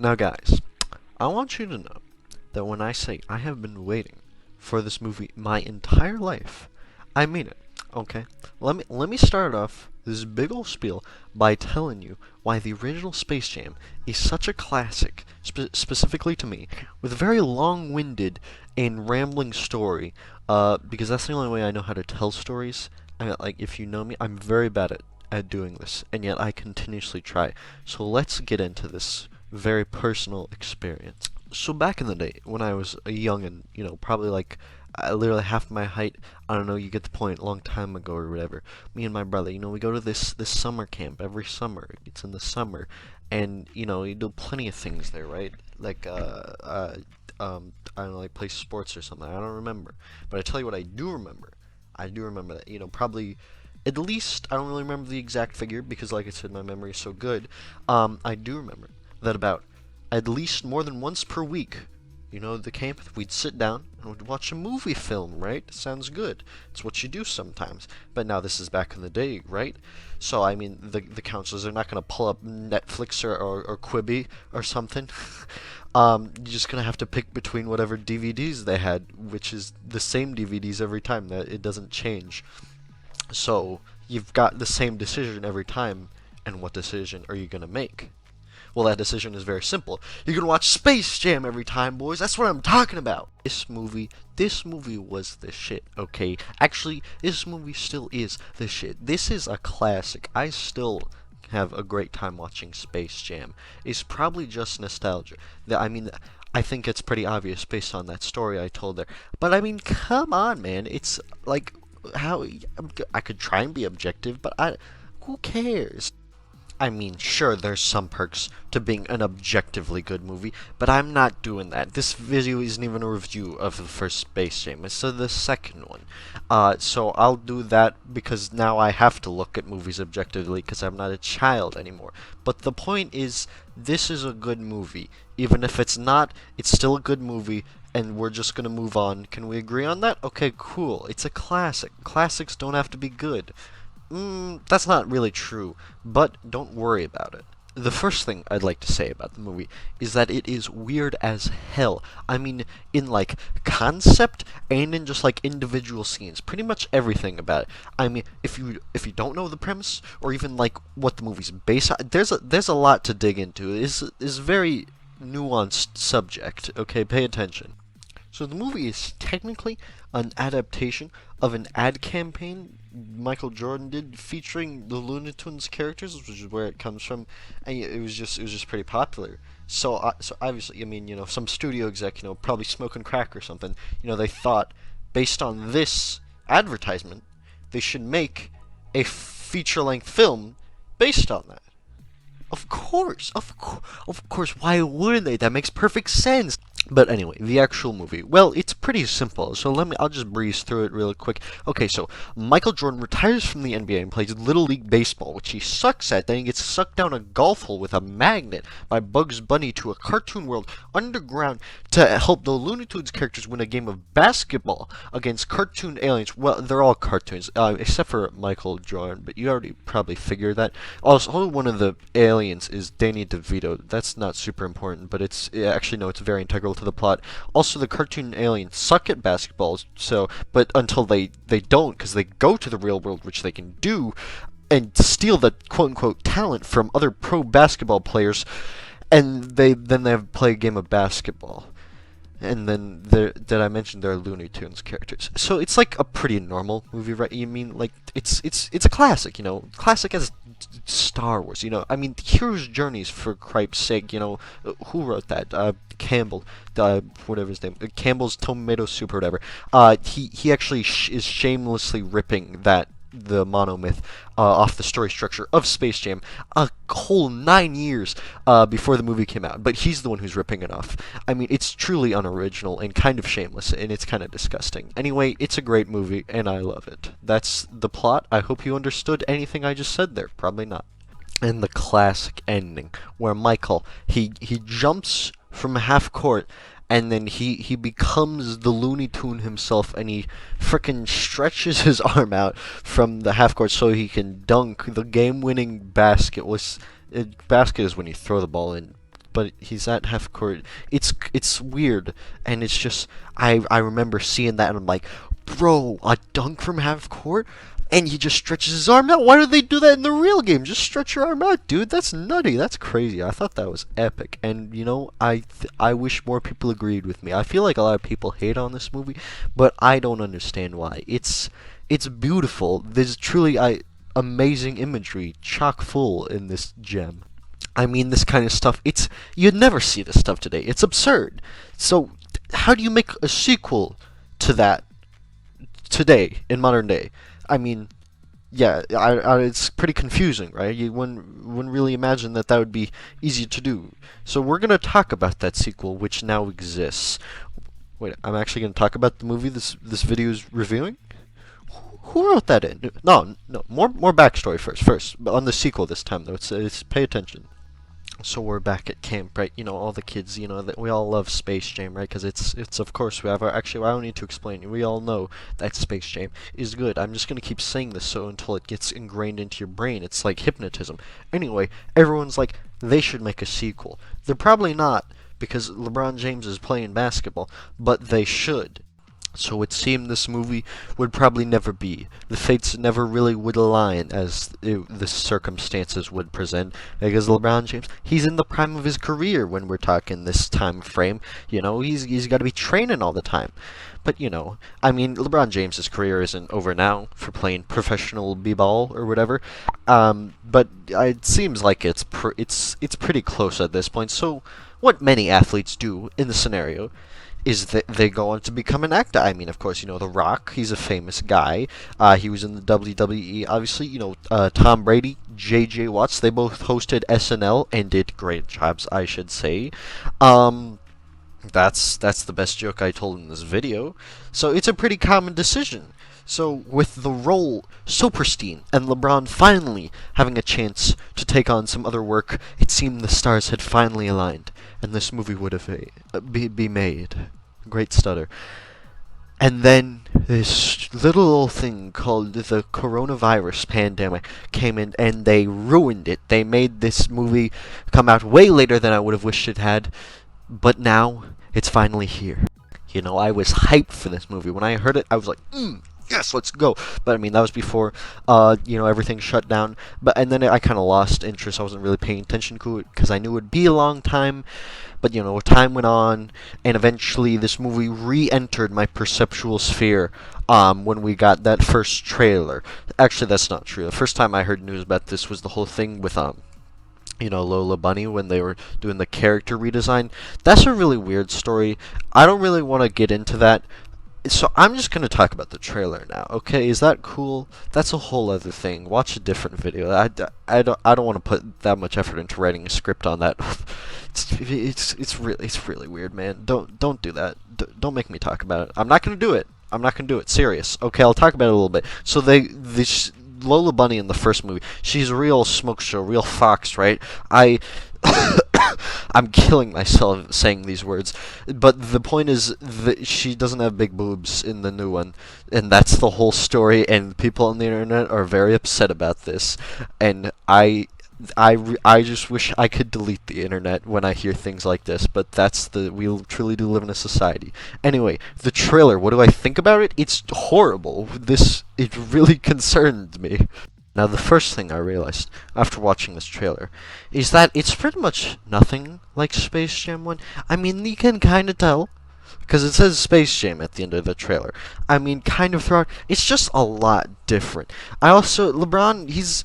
Now, guys, I want you to know that when I say I have been waiting for this movie my entire life, I mean it. Okay? Let me start off this big ol' spiel by telling you why the original Space Jam is such a classic, specifically to me, with a very long-winded and rambling story. Because that's the only way I know how to tell stories. Like, if you know me, I'm very bad at doing this, and yet I continuously try. So let's get into this very personal experience. So back in the day, when I was a young and, probably like literally half my height, I don't know, you get the point, a long time ago or whatever, me and my brother, we go to this summer camp every summer. It's in the summer, and, you do plenty of things there, right? Like, I don't know, like play sports or something. I don't remember. But I tell you what I do remember. I do remember that, probably at least, I don't really remember the exact figure because, like I said, my memory is so good. I do remember that about at least more than once per week, the camp, we'd sit down and we'd watch a movie film, right? Sounds good. It's what you do sometimes. But now this is back in the day, right? So, I mean, the counselors are not going to pull up Netflix or Quibi or something. You're just going to have to pick between whatever DVDs they had, which is the same DVDs every time. That it doesn't change. So, you've got the same decision every time, and what decision are you going to make? Well, that decision is very simple. You're gonna watch Space Jam every time, boys. That's what I'm talking about. This movie was the shit, okay? Actually, this movie still is the shit. This is a classic. I still have a great time watching Space Jam. It's probably just nostalgia. I mean, I think it's pretty obvious based on that story I told there. But I mean, come on, man. It's like, how I could try and be objective, but who cares? I mean, sure, there's some perks to being an objectively good movie, but I'm not doing that. This video isn't even a review of the first Space Jam, it's the second one. So I'll do that because now I have to look at movies objectively because I'm not a child anymore. But the point is, this is a good movie. Even if it's not, it's still a good movie, and we're just gonna move on. Can we agree on that? Okay, cool. It's a classic. Classics don't have to be good. That's not really true, but don't worry about it. The first thing I'd like to say about the movie is that it is weird as hell. I mean, in like concept and in just like individual scenes, pretty much everything about it. I mean, if you don't know the premise or even like what the movie's based on, there's a lot to dig into. It's a very nuanced subject. Okay, pay attention. So the movie is technically an adaptation of an ad campaign Michael Jordan did featuring the Looney Tunes characters, which is where it comes from, and it was just pretty popular. So obviously, I mean, some studio exec, probably smoking crack or something, they thought, based on this advertisement, they should make a feature-length film based on that. Of course, of course, why wouldn't they? That makes perfect sense. But anyway, the actual movie. Well, it's pretty simple, so I'll just breeze through it really quick. Okay, so Michael Jordan retires from the NBA and plays Little League Baseball, which he sucks at. Then he gets sucked down a golf hole with a magnet by Bugs Bunny to a cartoon world underground to help the Looney Tunes characters win a game of basketball against cartoon aliens. Well, they're all cartoons, except for Michael Jordan, but you already probably figured that. Also, one of the aliens is Danny DeVito. That's not super important, but it's very integral to the plot. Also, the cartoon aliens suck at basketball, but until they don't, because they go to the real world, which they can do, and steal the quote-unquote talent from other pro basketball players, and they play a game of basketball. And then did I mention there are Looney Tunes characters? So it's like a pretty normal movie, right? You mean like it's a classic, classic as Star Wars, I mean, hero's journeys, for cripe's sake, who wrote that? Campbell, whatever his name, Campbell's Tomato Soup or whatever. He actually is shamelessly ripping the monomyth off the story structure of Space Jam a whole 9 years before the movie came out. But he's the one who's ripping it off. I mean, it's truly unoriginal and kind of shameless, and it's kind of disgusting. Anyway, it's a great movie, and I love it. That's the plot. I hope you understood anything I just said there. Probably not. And the classic ending, where Michael, he jumps from half court, and then he becomes the Looney Tune himself, and he frickin' stretches his arm out from the half court so he can dunk the game-winning basket. Basket is when you throw the ball in but he's at half court. It's weird, and it's just I remember seeing that and I'm like, bro, a dunk from half court, and he just stretches his arm out. Why do they do that in the real game? Just stretch your arm out, dude. That's nutty. That's crazy. I thought that was epic, and I wish more people agreed with me. I feel like a lot of people hate on this movie, but I don't understand why. It's beautiful. There's truly amazing imagery, chock full in this gem. I mean, this kind of stuff, you'd never see this stuff today. It's absurd. So, how do you make a sequel to that today, in modern day? I mean, yeah, it's pretty confusing, right? You wouldn't really imagine that would be easy to do. So we're going to talk about that sequel, which now exists. Wait, I'm actually going to talk about the movie this video is reviewing? Who wrote that in? No, more backstory first, on the sequel this time, though. It's pay attention. So we're back at camp, right? You know, all the kids, you know, that we all love Space Jam, right? Because it's of course, actually, I don't need to explain. We all know that Space Jam is good. I'm just going to keep saying this so until it gets ingrained into your brain. It's like hypnotism. Anyway, everyone's like, they should make a sequel. They're probably not, because LeBron James is playing basketball, but they should. So it seemed this movie would probably never be. The fates never really would align as the circumstances would present. Because LeBron James, he's in the prime of his career when we're talking this time frame. You know, he's got to be training all the time. But, you know, I mean, LeBron James's career isn't over now for playing professional b-ball or whatever. But it seems like it's pretty close at this point. So what many athletes do in the scenario is that they go on to become an actor. I mean, of course, you know, The Rock, he's a famous guy. He was in the WWE, obviously, you know, Tom Brady, J.J. Watts, they both hosted SNL and did great jobs, I should say. That's the best joke I told in this video. So it's a pretty common decision. So with the role so pristine and LeBron finally having a chance to take on some other work, it seemed the stars had finally aligned, and this movie would have be made. Great stutter. And then this little old thing called the coronavirus pandemic came in, and they ruined it. They made this movie come out way later than I would have wished it had, but now it's finally here. You know, I was hyped for this movie. When I heard it, I was like, yes, let's go. But I mean, that was before, you know, everything shut down. And then I kind of lost interest. I wasn't really paying attention to it because I knew it would be a long time. But you know, time went on, and eventually this movie re-entered my perceptual sphere. When we got that first trailer. Actually, that's not true. The first time I heard news about this was the whole thing with you know, Lola Bunny when they were doing the character redesign. That's a really weird story. I don't really want to get into that. So I'm just going to talk about the trailer now, okay? Is that cool? That's a whole other thing. Watch a different video. I don't want to put that much effort into writing a script on that. It's really weird, man. Don't do that. Don't make me talk about it. I'm not going to do it. I'm not going to do it. Serious. Okay, I'll talk about it a little bit. So this Lola Bunny in the first movie, she's a real smoke show, real fox, right? I'm killing myself saying these words, but the point is that she doesn't have big boobs in the new one, and that's the whole story, and people on the internet are very upset about this, and I just wish I could delete the internet when I hear things like this, but we truly do live in a society. Anyway, the trailer, what do I think about it? It's horrible. It really concerned me. Now, the first thing I realized after watching this trailer is that it's pretty much nothing like Space Jam 1. I mean, you can kind of tell, because it says Space Jam at the end of the trailer. I mean, kind of throughout. It's just a lot different. LeBron, he's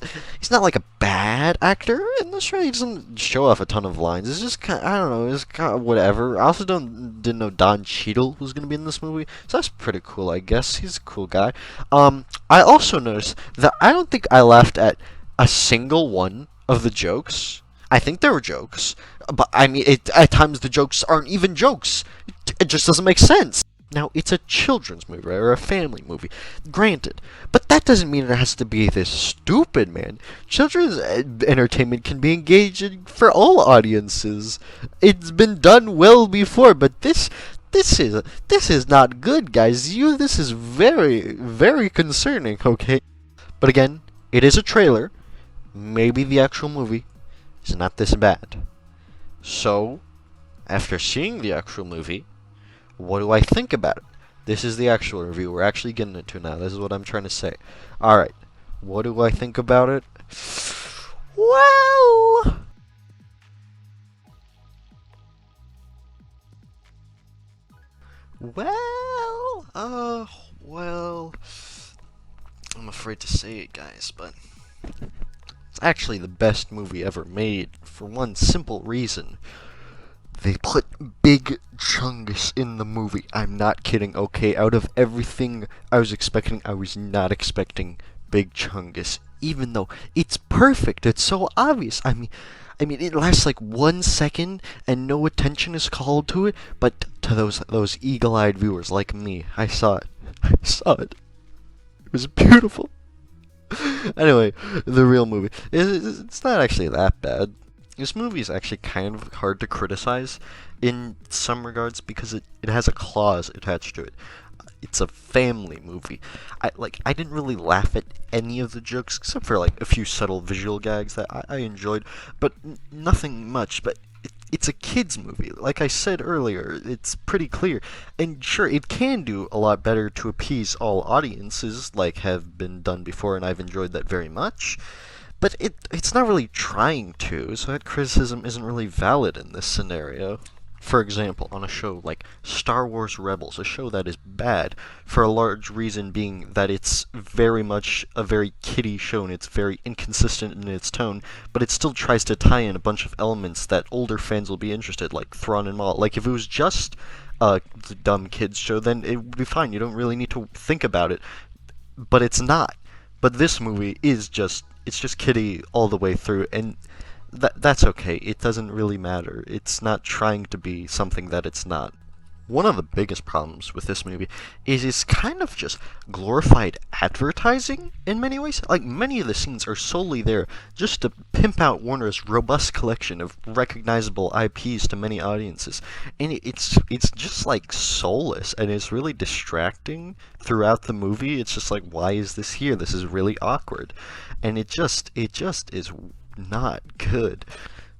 not like a bad actor in this show. He doesn't show off a ton of lines. It's just kind of, I don't know, it's kind of whatever. I also didn't know Don Cheadle was going to be in this movie, so that's pretty cool, I guess. He's a cool guy. I also noticed that I don't think I laughed at a single one of the jokes. I think there were jokes, but I mean, at times the jokes aren't even jokes. It just doesn't make sense. Now, it's a children's movie, right, or a family movie, granted, but that doesn't mean it has to be this stupid, man. Children's entertainment can be engaging for all audiences. It's been done well before, but this is not good, guys. This is very, very concerning, okay? But again, it is a trailer. Maybe the actual movie is not this bad. So, after seeing the actual movie, what do I think about it? This is the actual review. We're actually getting into now. This is what I'm trying to say. Alright. What do I think about it? Well, well, well, I'm afraid to say it, guys, but it's actually the best movie ever made for one simple reason. They put Big Chungus in the movie. I'm not kidding, okay? Out of everything I was expecting, I was not expecting Big Chungus. Even though it's perfect, it's so obvious. I mean, it lasts like 1 second, and no attention is called to it. But to those eagle-eyed viewers like me, I saw it. I saw it. It was beautiful. Anyway, the real movie. It's not actually that bad. This movie is actually kind of hard to criticize in some regards because it has a clause attached to it. It's a family movie. I didn't really laugh at any of the jokes except for like a few subtle visual gags that I enjoyed, but nothing much. But it's a kids movie. Like I said earlier, it's pretty clear. And sure, it can do a lot better to appease all audiences, like have been done before, and I've enjoyed that very much. But it's not really trying to, so that criticism isn't really valid in this scenario. For example, on a show like Star Wars Rebels, a show that is bad, for a large reason being that it's very much a very kiddie show and it's very inconsistent in its tone, but it still tries to tie in a bunch of elements that older fans will be interested, like Thrawn and Maul. Like, if it was just a dumb kids show, then it would be fine. You don't really need to think about it. But it's not. But this movie is it's just kiddie all the way through, and that's okay. It doesn't really matter. It's not trying to be something that it's not. One of the biggest problems with this movie is it's kind of just glorified advertising in many ways. Like, many of the scenes are solely there just to pimp out Warner's robust collection of recognizable IPs to many audiences. And it's just like soulless, and it's really distracting throughout the movie. It's just like, why is this here? This is really awkward. And it just is not good.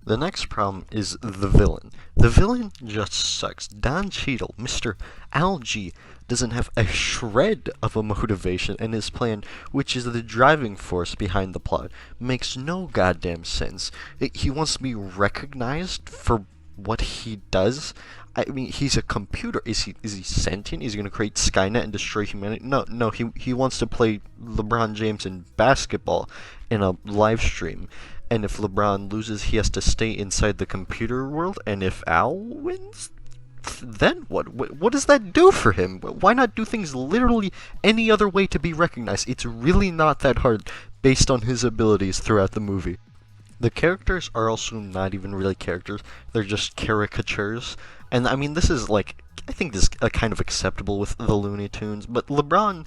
The next problem is the villain. The villain just sucks. Don Cheadle, Mr. Algae, doesn't have a shred of a motivation, and his plan, which is the driving force behind the plot, makes no goddamn sense. He wants to be recognized for what he does. I mean, he's a computer. Is he sentient? Is he going to create Skynet and destroy humanity? No. He wants to play LeBron James in basketball in a live stream. And if LeBron loses, he has to stay inside the computer world. And if Al wins, then what? What does that do for him? Why not do things literally any other way to be recognized? It's really not that hard based on his abilities throughout the movie. The characters are also not even really characters. They're just caricatures. And I mean, this is like, I think this is kind of acceptable with the Looney Tunes, but LeBron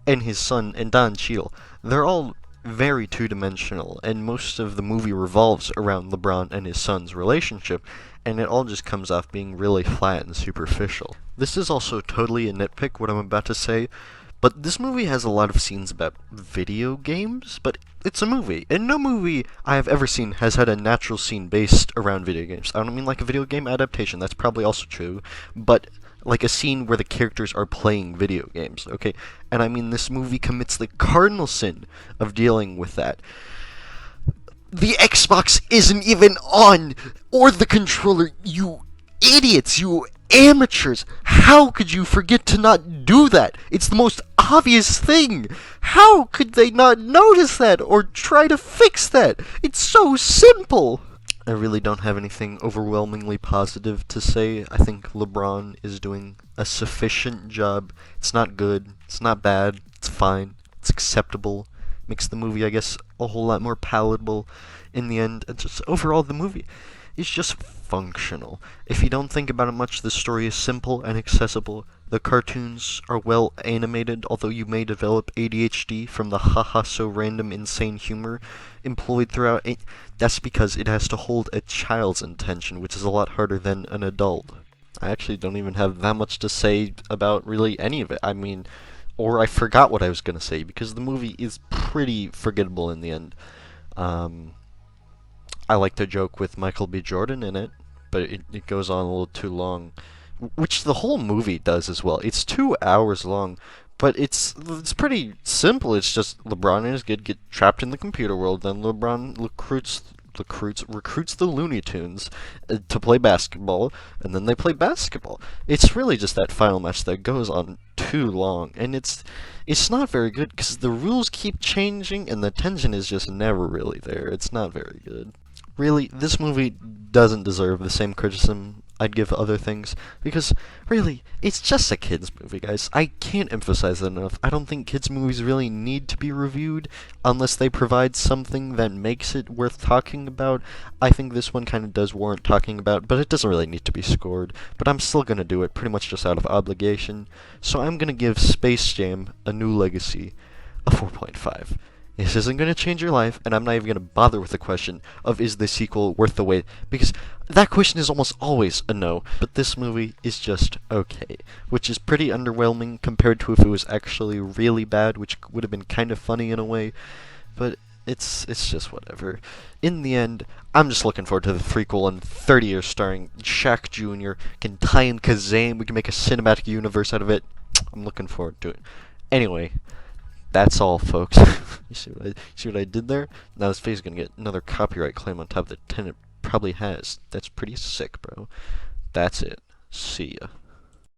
and his son and Don Cheadle, they're all very two-dimensional, and most of the movie revolves around LeBron and his son's relationship, and it all just comes off being really flat and superficial. This is also totally a nitpick, what I'm about to say, but this movie has a lot of scenes about video games, but it's a movie, and no movie I have ever seen has had a natural scene based around video games. I don't mean like a video game adaptation, that's probably also true, but like a scene where the characters are playing video games, okay? And I mean, this movie commits the cardinal sin of dealing with that. The Xbox isn't even on, or the controller, you idiots, you amateurs. How could you forget to not do that? It's the most obvious thing. How could they not notice that or try to fix that? It's so simple. I really don't have anything overwhelmingly positive to say. I think LeBron is doing a sufficient job. It's not good, it's not bad, it's fine, it's acceptable. Makes the movie, I guess, a whole lot more palatable in the end. And just overall, the movie is just functional. If you don't think about it much, the story is simple and accessible. The cartoons are well animated, although you may develop ADHD from the haha so random insane humor employed throughout it. That's because it has to hold a child's attention, which is a lot harder than an adult. I actually don't even have that much to say about really any of it. I mean, or I forgot what I was going to say, because the movie is pretty forgettable in the end. I like the joke with Michael B. Jordan in it. but it goes on a little too long, which the whole movie does as well. It's 2 hours long, but it's pretty simple. It's just LeBron and his kid get trapped in the computer world. Then LeBron recruits the Looney Tunes to play basketball, and then they play basketball. It's really just that final match that goes on too long, and it's not very good because the rules keep changing, and the tension is just never really there. It's not very good. Really, this movie doesn't deserve the same criticism I'd give other things, because really, it's just a kids movie, guys. I can't emphasize that enough. I don't think kids movies really need to be reviewed unless they provide something that makes it worth talking about. I think this one kind of does warrant talking about, but it doesn't really need to be scored. But I'm still gonna do it pretty much just out of obligation. So I'm gonna give Space Jam: A New Legacy a 4.5. This isn't going to change your life, and I'm not even going to bother with the question of is the sequel worth the wait, because that question is almost always a no. But this movie is just okay, which is pretty underwhelming compared to if it was actually really bad, which would have been kind of funny in a way. But it's just whatever. In the end, I'm just looking forward to the threequel in 30 years starring Shaq Jr., can tie in Kazam, we can make a cinematic universe out of it. I'm looking forward to it. Anyway, that's all, folks. You see what I did there? Now this face is gonna get another copyright claim on top of the 10 it probably has. That's pretty sick, bro. That's it. See ya.